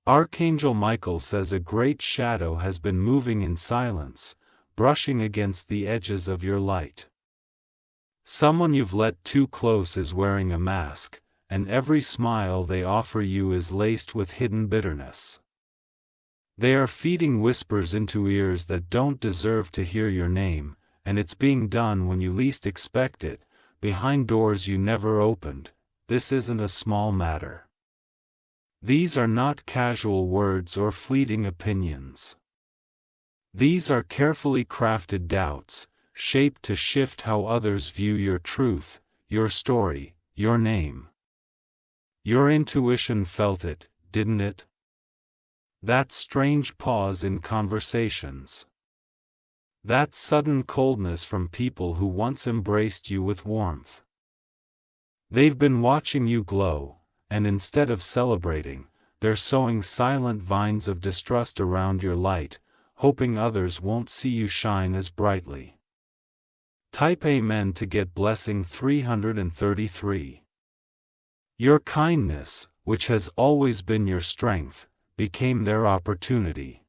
Archangel Michael says a great shadow has been moving in silence, brushing against the edges of your light. Someone you've let too close is wearing a mask, and every smile they offer you is laced with hidden bitterness. They are feeding whispers into ears that don't deserve to hear your name, and it's being done when you least expect it, behind doors you never opened. This isn't a small matter. These are not casual words or fleeting opinions. These are carefully crafted doubts, shaped to shift how others view your truth, your story, your name. Your intuition felt it, didn't it? That strange pause in conversations. That sudden coldness from people who once embraced you with warmth. They've been watching you glow, and instead of celebrating, they're sowing silent vines of distrust around your light, hoping others won't see you shine as brightly. Type Amen to get blessing 333. Your kindness, which has always been your strength, became their opportunity.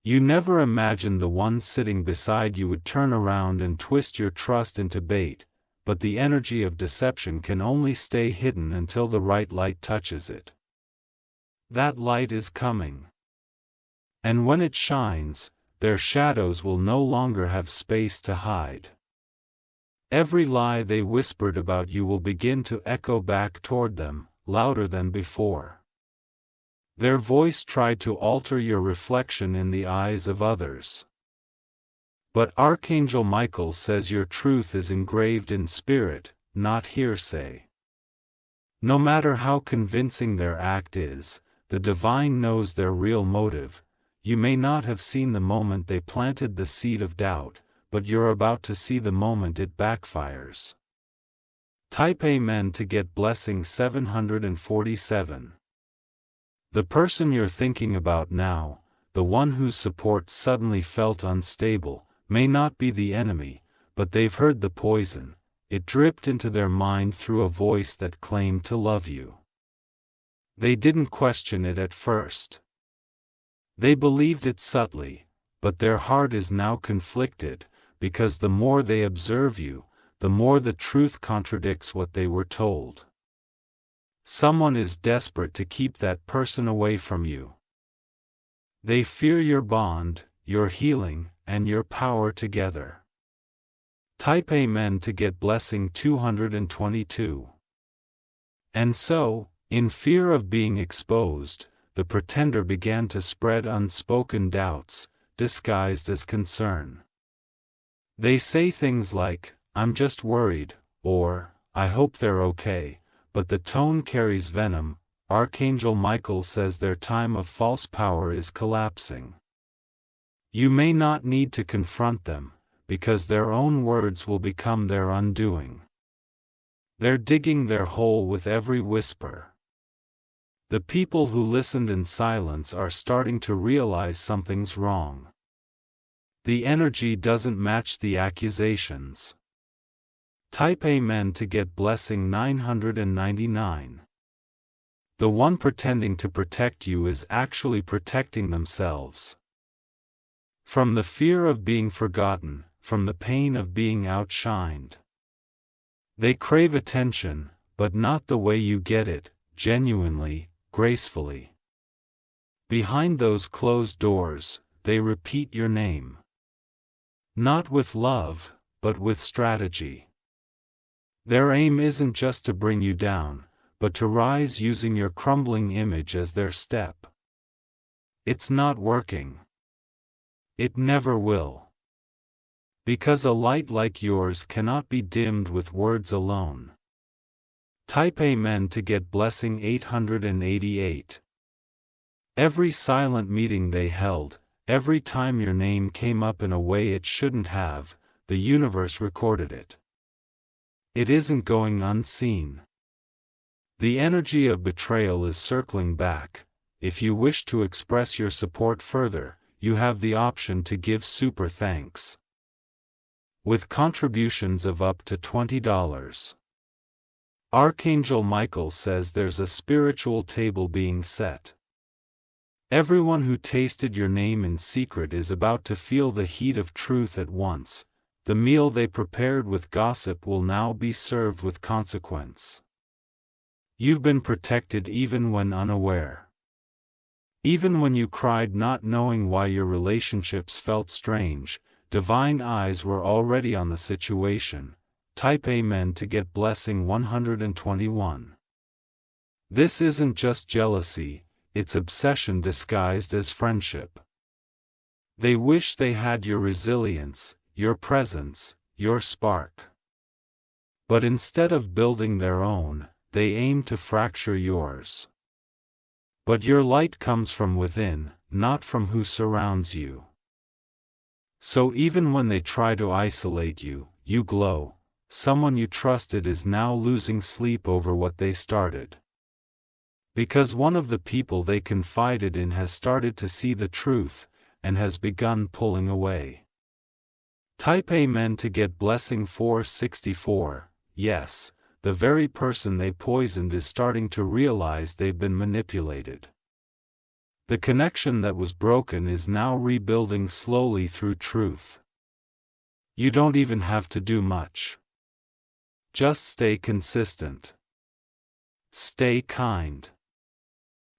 You never imagined the one sitting beside you would turn around and twist your trust into bait, but the energy of deception can only stay hidden until the right light touches it. That light is coming. And when it shines, their shadows will no longer have space to hide. Every lie they whispered about you will begin to echo back toward them, louder than before. Their voice tried to alter your reflection in the eyes of others. But Archangel Michael says your truth is engraved in spirit, not hearsay. No matter how convincing their act is, the divine knows their real motive. You may not have seen the moment they planted the seed of doubt, but you're about to see the moment it backfires. Type Amen to get blessing 747. The person you're thinking about now, the one whose support suddenly felt unstable, may not be the enemy, but they've heard the poison. It dripped into their mind through a voice that claimed to love you. They didn't question it at first. They believed it subtly, but their heart is now conflicted, because the more they observe you, the more the truth contradicts what they were told. Someone is desperate to keep that person away from you. They fear your bond, your healing, and your power together. Type Amen to get blessing 222. And so, in fear of being exposed, the pretender began to spread unspoken doubts, disguised as concern. They say things like, "I'm just worried," or, "I hope they're okay," but the tone carries venom. Archangel Michael says their time of false power is collapsing. You may not need to confront them, because their own words will become their undoing. They're digging their hole with every whisper. The people who listened in silence are starting to realize something's wrong. The energy doesn't match the accusations. Type Amen to get blessing 999. The one pretending to protect you is actually protecting themselves. From the fear of being forgotten, from the pain of being outshined. They crave attention, but not the way you get it, genuinely, gracefully. Behind those closed doors, they repeat your name. Not with love, but with strategy. Their aim isn't just to bring you down, but to rise using your crumbling image as their step. It's not working. It never will. Because a light like yours cannot be dimmed with words alone. Type Amen to get blessing 888. Every silent meeting they held, every time your name came up in a way it shouldn't have, the universe recorded it. It isn't going unseen. The energy of betrayal is circling back. If you wish to express your support further, you have the option to give super thanks. With contributions of up to $20. Archangel Michael says there's a spiritual table being set. Everyone who tasted your name in secret is about to feel the heat of truth at once. The meal they prepared with gossip will now be served with consequence. You've been protected even when unaware. Even when you cried not knowing why your relationships felt strange, divine eyes were already on the situation. Type Amen to get blessing 121. This isn't just jealousy, it's obsession disguised as friendship. They wish they had your resilience, your presence, your spark. But instead of building their own, they aim to fracture yours. But your light comes from within, not from who surrounds you. So even when they try to isolate you, you glow. Someone you trusted is now losing sleep over what they started. Because one of the people they confided in has started to see the truth, and has begun pulling away. Type Amen to get blessing 464. Yes, the very person they poisoned is starting to realize they've been manipulated. The connection that was broken is now rebuilding slowly through truth. You don't even have to do much. Just stay consistent. Stay kind.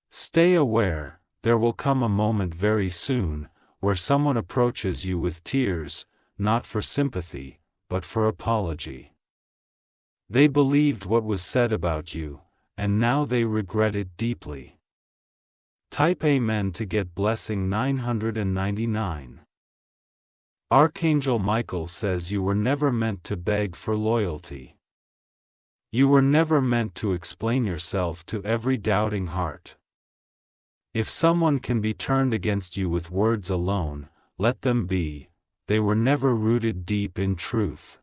Stay aware. There will come a moment very soon, where someone approaches you with tears, not for sympathy, but for apology. They believed what was said about you, and now they regret it deeply. Type Amen to get blessing 999. Archangel Michael says you were never meant to beg for loyalty. You were never meant to explain yourself to every doubting heart. If someone can be turned against you with words alone, let them be. They were never rooted deep in truth.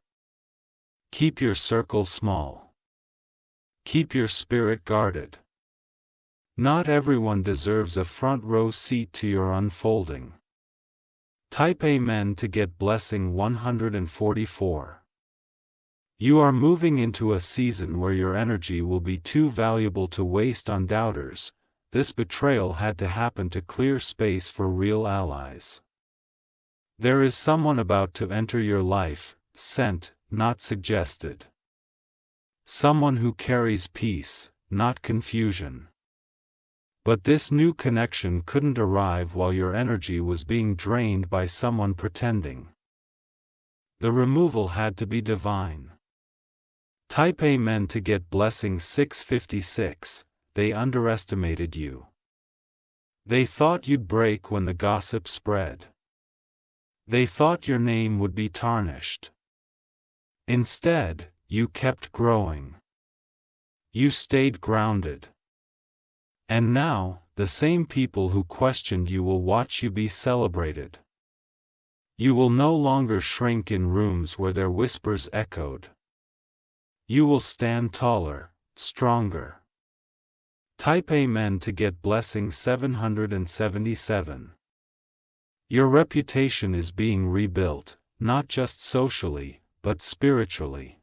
Keep your circle small. Keep your spirit guarded. Not everyone deserves a front row seat to your unfolding. Type Amen to get blessing 144. You are moving into a season where your energy will be too valuable to waste on doubters. This betrayal had to happen to clear space for real allies. There is someone about to enter your life, sent, not suggested. Someone who carries peace, not confusion. But this new connection couldn't arrive while your energy was being drained by someone pretending. The removal had to be divine. Type Amen to get blessing 656. They underestimated you. They thought you'd break when the gossip spread. They thought your name would be tarnished. Instead, you kept growing. You stayed grounded. And now, the same people who questioned you will watch you be celebrated. You will no longer shrink in rooms where their whispers echoed. You will stand taller, stronger. Type Amen to get blessing 777. Your reputation is being rebuilt, not just socially, but spiritually.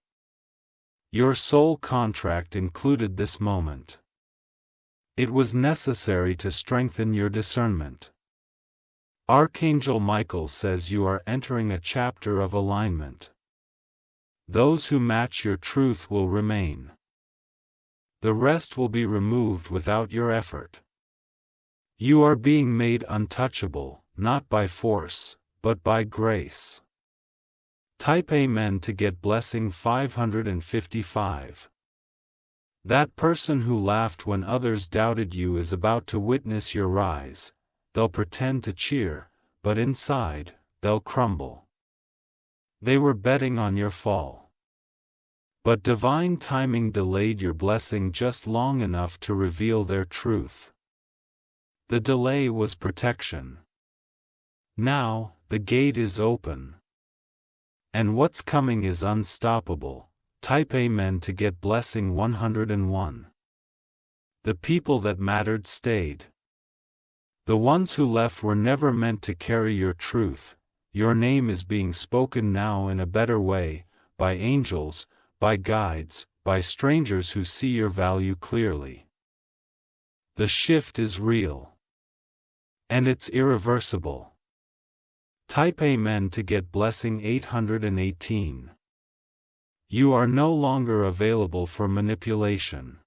Your soul contract included this moment. It was necessary to strengthen your discernment. Archangel Michael says you are entering a chapter of alignment. Those who match your truth will remain. The rest will be removed without your effort. You are being made untouchable, not by force, but by grace. Type Amen to get blessing 555. That person who laughed when others doubted you is about to witness your rise. They'll pretend to cheer, but inside, they'll crumble. They were betting on your fall. But divine timing delayed your blessing just long enough to reveal their truth. The delay was protection. Now, the gate is open. And what's coming is unstoppable. Type Amen to get blessing 101. The people that mattered stayed. The ones who left were never meant to carry your truth. Your name is being spoken now in a better way, by angels, by guides, by strangers who see your value clearly. The shift is real. And it's irreversible. Type Amen to get blessing 818. You are no longer available for manipulation.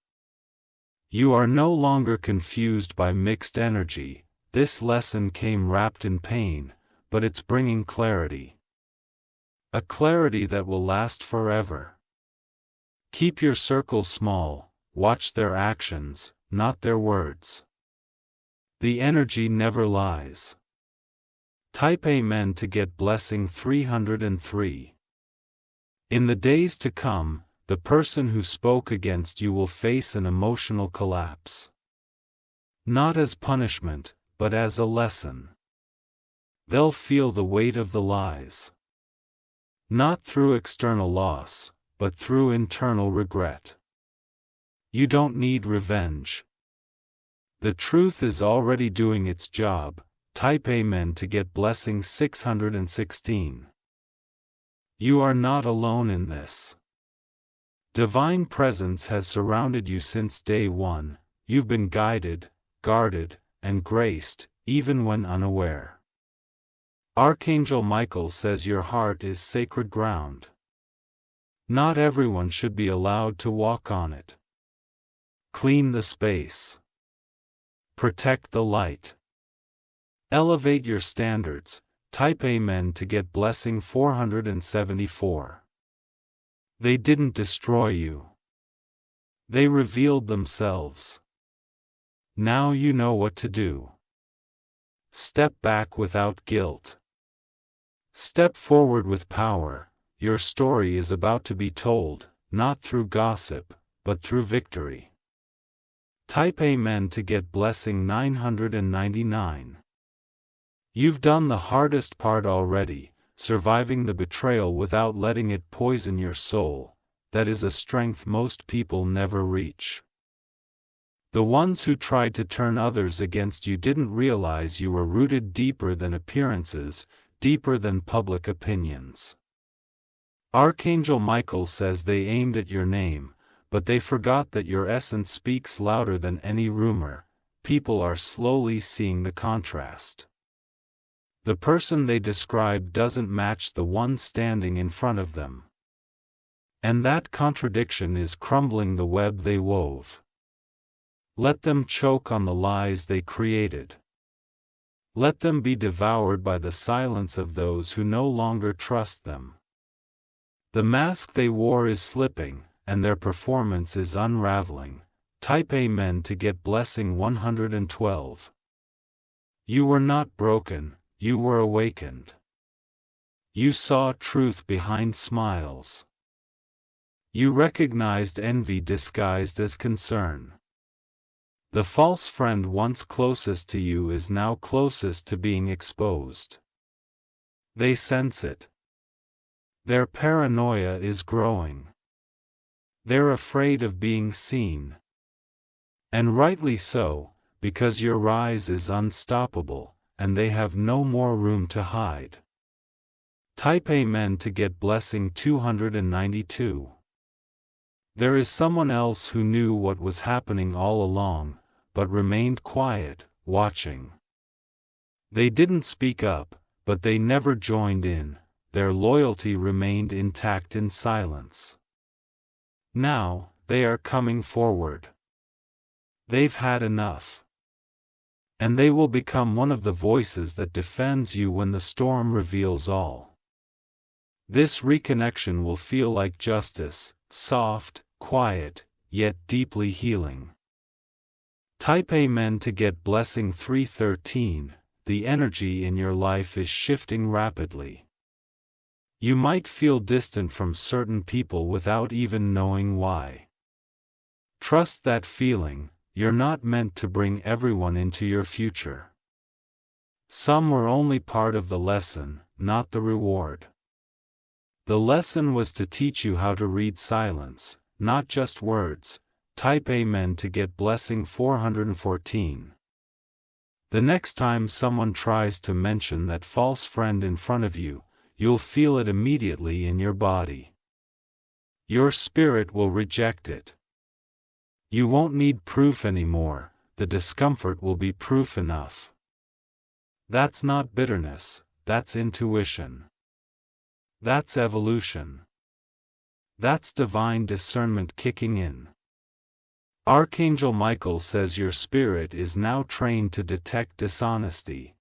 You are no longer confused by mixed energy. This lesson came wrapped in pain, but it's bringing clarity. A clarity that will last forever. Keep your circle small, watch their actions, not their words. The energy never lies. Type Amen to get blessing 303. In the days to come, the person who spoke against you will face an emotional collapse. Not as punishment, but as a lesson. They'll feel the weight of the lies. Not through external loss, but through internal regret. You don't need revenge. The truth is already doing its job. Type Amen to get blessing 616. You are not alone in this. Divine presence has surrounded you since day one. You've been guided, guarded, and graced, even when unaware. Archangel Michael says your heart is sacred ground. Not everyone should be allowed to walk on it. Clean the space. Protect the light. Elevate your standards. Type Amen to get blessing 474. They didn't destroy you. They revealed themselves. Now you know what to do. Step back without guilt. Step forward with power. Your story is about to be told, not through gossip, but through victory. Type Amen to get blessing 999. You've done the hardest part already, surviving the betrayal without letting it poison your soul. That is a strength most people never reach. The ones who tried to turn others against you didn't realize you were rooted deeper than appearances, deeper than public opinions. Archangel Michael says they aimed at your name, but they forgot that your essence speaks louder than any rumor. People are slowly seeing the contrast. The person they described doesn't match the one standing in front of them. And that contradiction is crumbling the web they wove. Let them choke on the lies they created. Let them be devoured by the silence of those who no longer trust them. The mask they wore is slipping, and their performance is unraveling. Type Amen to get blessing 112. You were not broken, you were awakened. You saw truth behind smiles. You recognized envy disguised as concern. The false friend once closest to you is now closest to being exposed. They sense it. Their paranoia is growing. They're afraid of being seen. And rightly so, because your rise is unstoppable, and they have no more room to hide. Type Amen to get blessing 292. There is someone else who knew what was happening all along, but remained quiet, watching. They didn't speak up, but they never joined in. Their loyalty remained intact in silence. Now, they are coming forward. They've had enough. And they will become one of the voices that defends you when the storm reveals all. This reconnection will feel like justice, soft, quiet, yet deeply healing. Type Amen to get blessing 313. The energy in your life is shifting rapidly. You might feel distant from certain people without even knowing why. Trust that feeling. You're not meant to bring everyone into your future. Some were only part of the lesson, not the reward. The lesson was to teach you how to read silence, not just words. Type Amen to get blessing 414. The next time someone tries to mention that false friend in front of you, you'll feel it immediately in your body. Your spirit will reject it. You won't need proof anymore, the discomfort will be proof enough. That's not bitterness, that's intuition. That's evolution. That's divine discernment kicking in. Archangel Michael says your spirit is now trained to detect dishonesty,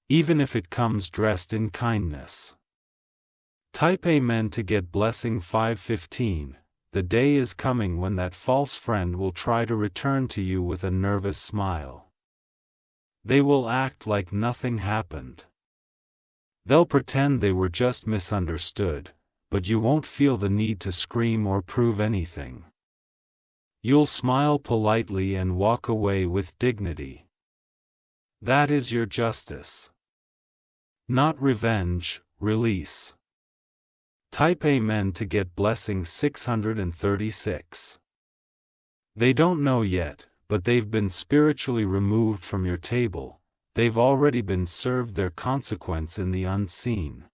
even if it comes dressed in kindness. Type Amen to get blessing 515. The day is coming when that false friend will try to return to you with a nervous smile. They will act like nothing happened. They'll pretend they were just misunderstood, but you won't feel the need to scream or prove anything. You'll smile politely and walk away with dignity. That is your justice. Not revenge, release. Type Amen to get blessing 636. They don't know yet, but they've been spiritually removed from your table. They've already been served their consequence in the unseen.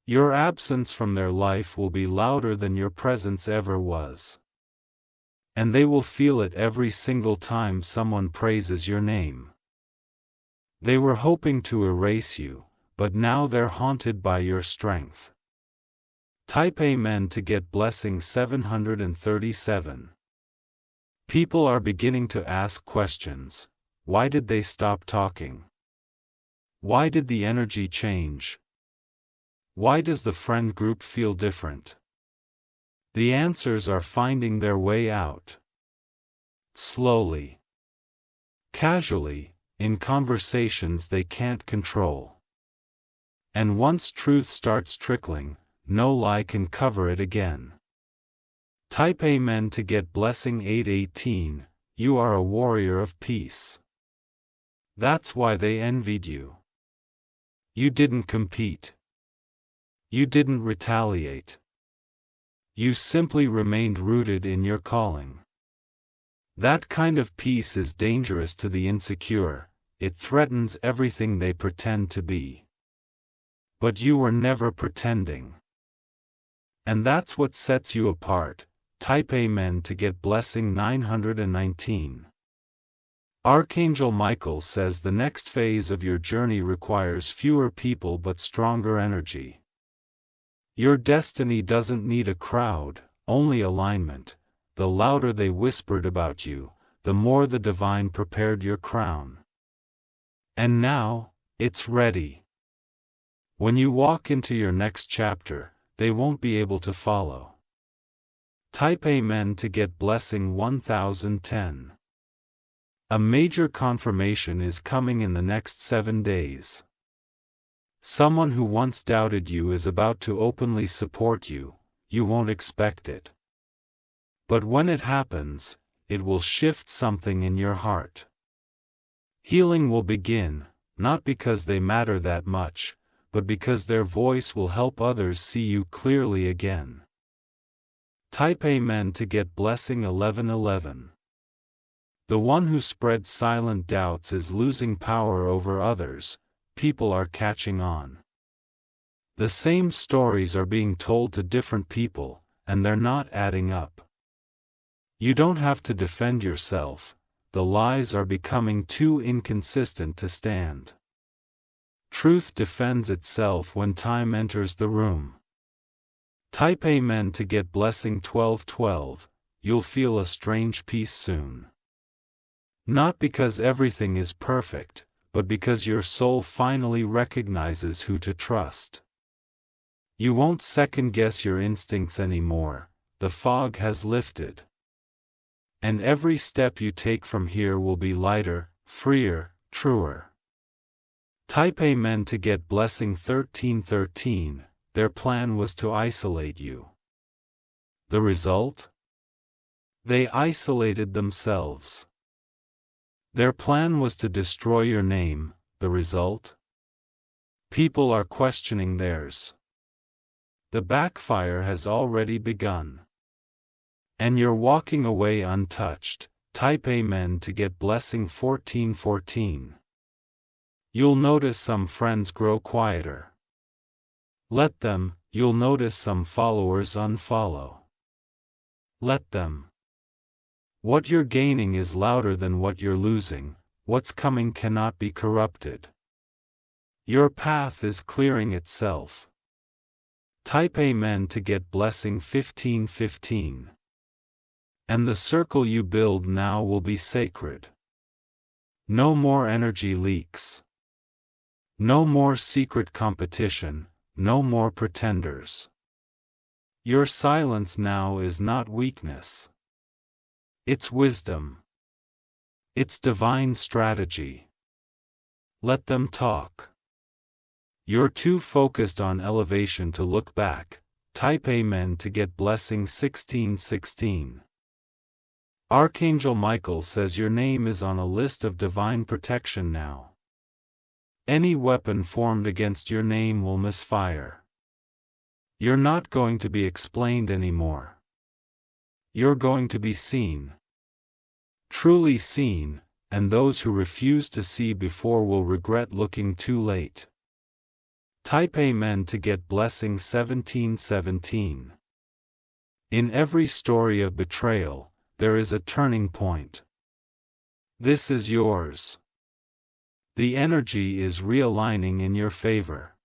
Your absence from their life will be louder than your presence ever was. And they will feel it every single time someone praises your name. They were hoping to erase you, but now they're haunted by your strength. Type Amen to get blessing 737. People are beginning to ask questions. Why did they stop talking? Why did the energy change? Why does the friend group feel different? The answers are finding their way out. Slowly. Casually, in conversations they can't control. And once truth starts trickling, no lie can cover it again. Type Amen to get blessing 818. You are a warrior of peace. That's why they envied you. You didn't compete. You didn't retaliate. You simply remained rooted in your calling. That kind of peace is dangerous to the insecure. It threatens everything they pretend to be. But you were never pretending. And that's what sets you apart. Type Amen to get blessing 919. Archangel Michael says the next phase of your journey requires fewer people but stronger energy. Your destiny doesn't need a crowd, only alignment. The louder they whispered about you, the more the divine prepared your crown. And now, it's ready. When you walk into your next chapter, they won't be able to follow. Type Amen to get blessing 1010. A major confirmation is coming in the next 7 days. Someone who once doubted you is about to openly support you. You won't expect it. But when it happens, it will shift something in your heart. Healing will begin, not because they matter that much, but because their voice will help others see you clearly again. Type Amen to get blessing 1111. The one who spreads silent doubts is losing power over others. People are catching on. The same stories are being told to different people, and they're not adding up. You don't have to defend yourself. The lies are becoming too inconsistent to stand. Truth defends itself when time enters the room. Type Amen to get blessing 1212. You'll feel a strange peace soon. Not because everything is perfect, but because your soul finally recognizes who to trust. You won't second-guess your instincts anymore. The fog has lifted. And every step you take from here will be lighter, freer, truer. Type Amen to get blessing 1313. Their plan was to isolate you. The result? They isolated themselves. Their plan was to destroy your name. The result? People are questioning theirs. The backfire has already begun. And you're walking away untouched. Type Amen to get blessing 1414. You'll notice some friends grow quieter. Let them. You'll notice some followers unfollow. Let them. What you're gaining is louder than what you're losing. what's coming cannot be corrupted. Your path is clearing itself. Type Amen to get blessing 1515. And the circle you build now will be sacred. No more energy leaks. No more secret competition, no more pretenders. Your silence now is not weakness. It's wisdom. It's divine strategy. Let them talk. You're too focused on elevation to look back. Type Amen to get blessing 1616. Archangel Michael says your name is on a list of divine protection now. Any weapon formed against your name will misfire. You're not going to be explained anymore. You're going to be seen. Truly seen, and those who refuse to see before will regret looking too late. Type Amen to get blessing 1717. In every story of betrayal, there is a turning point. This is yours. The energy is realigning in your favor.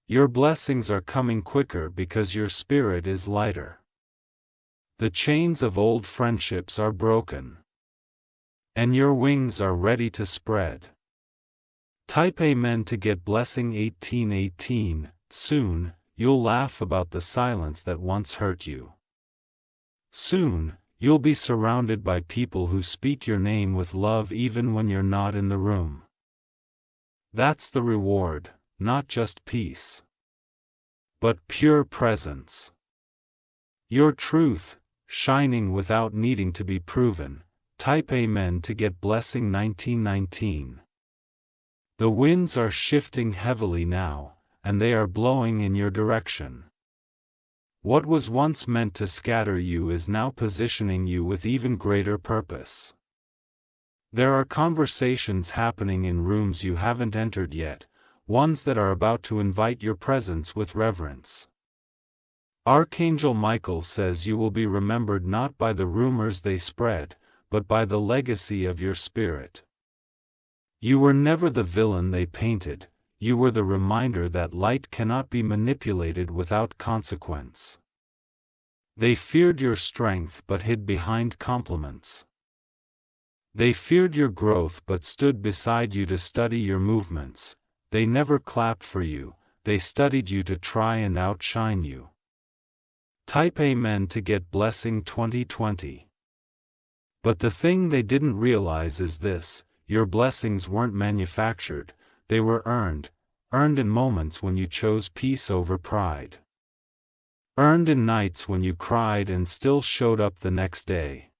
Your blessings are coming quicker because your spirit is lighter. The chains of old friendships are broken. And your wings are ready to spread. Type Amen to get blessing 1818. Soon, you'll laugh about the silence that once hurt you. Soon, you'll be surrounded by people who speak your name with love even when you're not in the room. That's the reward, not just peace, but pure presence. Your truth, shining without needing to be proven. Type Amen to get blessing 1919. The winds are shifting heavily now, and they are blowing in your direction. What was once meant to scatter you is now positioning you with even greater purpose. There are conversations happening in rooms you haven't entered yet, ones that are about to invite your presence with reverence. Archangel Michael says you will be remembered not by the rumors they spread, but by the legacy of your spirit. You were never the villain they painted, you were the reminder that light cannot be manipulated without consequence. They feared your strength but hid behind compliments. They feared your growth but stood beside you to study your movements. They never clapped for you, they studied you to try and outshine you. Type Amen to get blessing 2020. But the thing they didn't realize is this: your blessings weren't manufactured, they were earned in moments when you chose peace over pride. Earned in nights when you cried and still showed up the next day.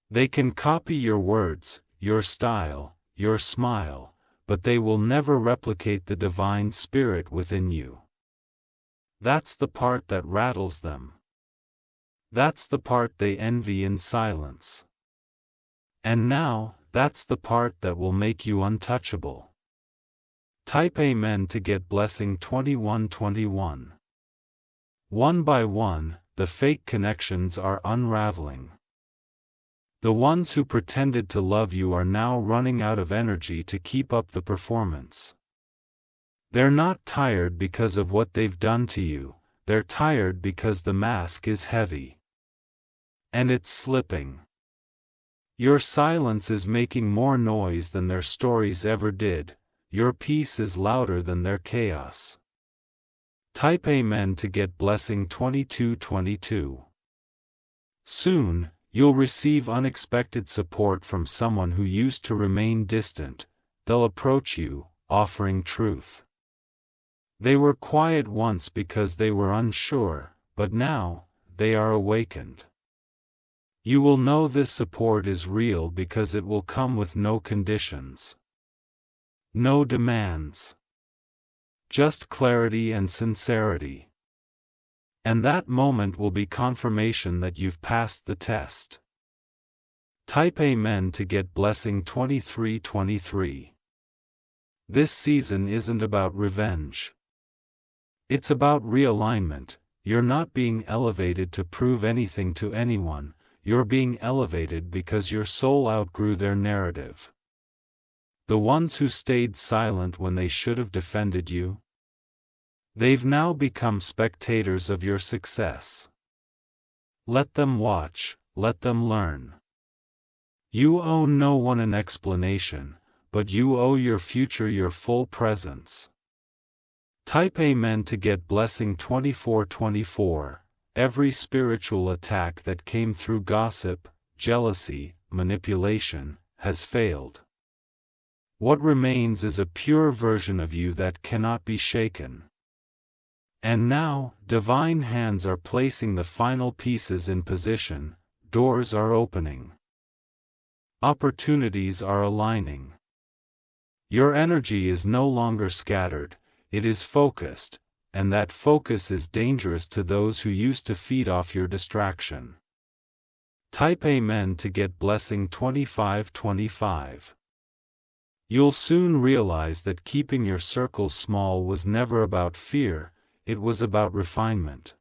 They can copy your words, your style, your smile, but they will never replicate the divine spirit within you. That's the part that rattles them. That's the part they envy in silence. And now, that's the part that will make you untouchable. Type Amen to get blessing 2121. One by one, the fake connections are unraveling. The ones who pretended to love you are now running out of energy to keep up the performance. They're not tired because of what they've done to you, they're tired because the mask is heavy. And it's slipping. Your silence is making more noise than their stories ever did, your peace is louder than their chaos. Type Amen to get blessing 2222. Soon, you'll receive unexpected support from someone who used to remain distant. They'll approach you, offering truth. They were quiet once because they were unsure, but now, they are awakened. You will know this support is real because it will come with no conditions. No demands. Just clarity and sincerity. And that moment will be confirmation that you've passed the test. Type Amen to get blessing 2323. This season isn't about revenge. It's about realignment. You're not being elevated to prove anything to anyone. You're being elevated because your soul outgrew their narrative. The ones who stayed silent when they should have defended you? They've now become spectators of your success. Let them watch, let them learn. You owe no one an explanation, but you owe your future your full presence. Type Amen to get blessing 2424. Every spiritual attack that came through gossip, jealousy, manipulation, has failed. What remains is a pure version of you that cannot be shaken. And now, divine hands are placing the final pieces in position, doors are opening. Opportunities are aligning. Your energy is no longer scattered, it is focused, and that focus is dangerous to those who used to feed off your distraction. Type Amen to get blessing 2525. You'll soon realize that keeping your circle small was never about fear, it was about refinement.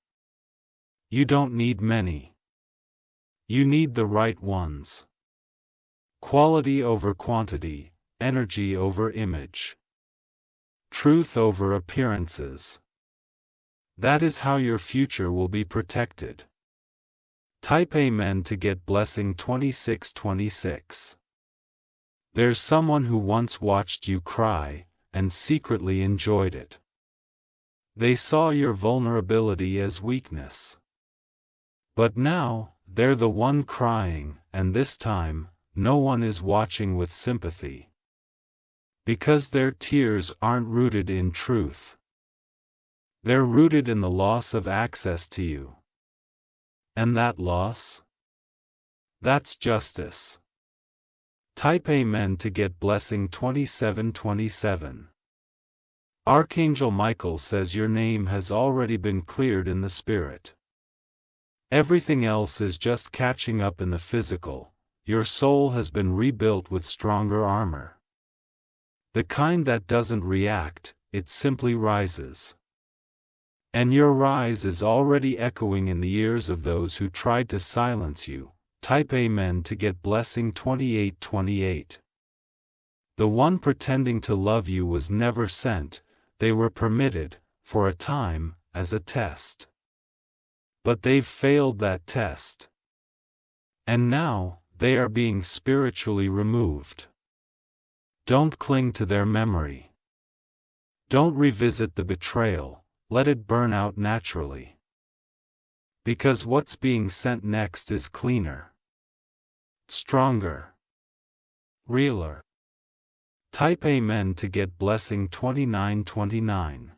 You don't need many. You need the right ones. Quality over quantity, energy over image. Truth over appearances. That is how your future will be protected. Type Amen to get blessing 2626. There's someone who once watched you cry, and secretly enjoyed it. They saw your vulnerability as weakness. But now, they're the one crying, and this time, no one is watching with sympathy. Because their tears aren't rooted in truth. They're rooted in the loss of access to you. And that loss? That's justice. Type Amen to get blessing 2727. Archangel Michael says your name has already been cleared in the spirit. Everything else is just catching up in the physical. Your soul has been rebuilt with stronger armor. The kind that doesn't react, it simply rises. And your rise is already echoing in the ears of those who tried to silence you. Type Amen to get blessing 2828. The one pretending to love you was never sent, they were permitted, for a time, as a test. But they've failed that test. And now, they are being spiritually removed. Don't cling to their memory. Don't revisit the betrayal, let it burn out naturally. Because what's being sent next is cleaner. Stronger. Realer. Type Amen to get blessing 2929.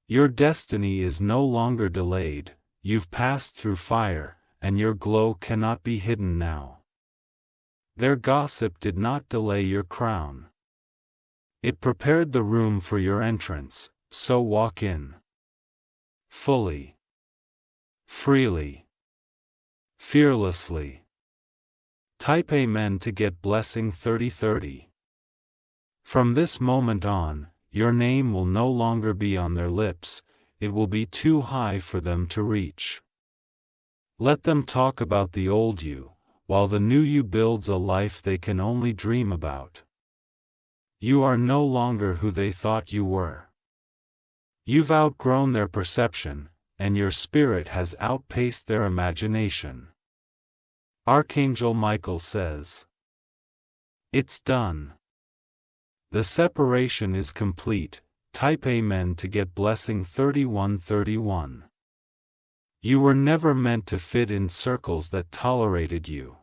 Your destiny is no longer delayed, you've passed through fire, and your glow cannot be hidden now. Their gossip did not delay your crown. It prepared the room for your entrance, so walk in. Fully. Freely. Fearlessly. Type Amen to get blessing 3030. From this moment on, your name will no longer be on their lips, it will be too high for them to reach. Let them talk about the old you, while the new you builds a life they can only dream about. You are no longer who they thought you were. You've outgrown their perception, and your spirit has outpaced their imagination. Archangel Michael says, it's done. The separation is complete. Type Amen to get blessing 3131. You were never meant to fit in circles that tolerated you.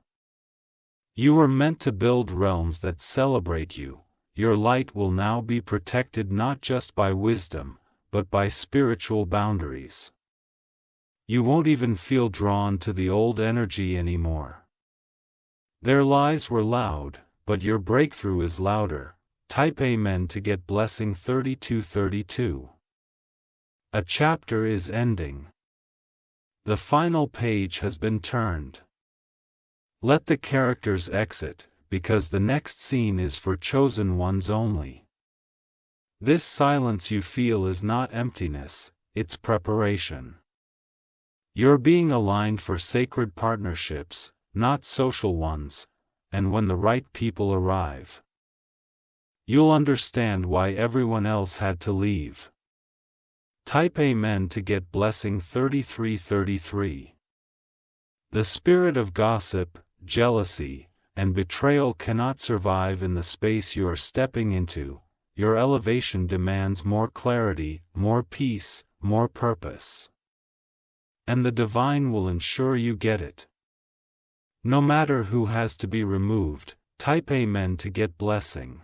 You were meant to build realms that celebrate you. Your light will now be protected not just by wisdom, but by spiritual boundaries. You won't even feel drawn to the old energy anymore. Their lies were loud, but your breakthrough is louder. Type Amen to get blessing 3232. A chapter is ending. The final page has been turned. Let the characters exit, because the next scene is for chosen ones only. This silence you feel is not emptiness, it's preparation. You're being aligned for sacred partnerships, not social ones, and when the right people arrive, You'll understand why everyone else had to leave. Type Amen to get blessing 3333. The spirit of gossip, jealousy, and betrayal cannot survive in the space you are stepping into. Your elevation demands more clarity, more peace, more purpose. And the divine will ensure you get it. No matter who has to be removed, type Amen to get blessing.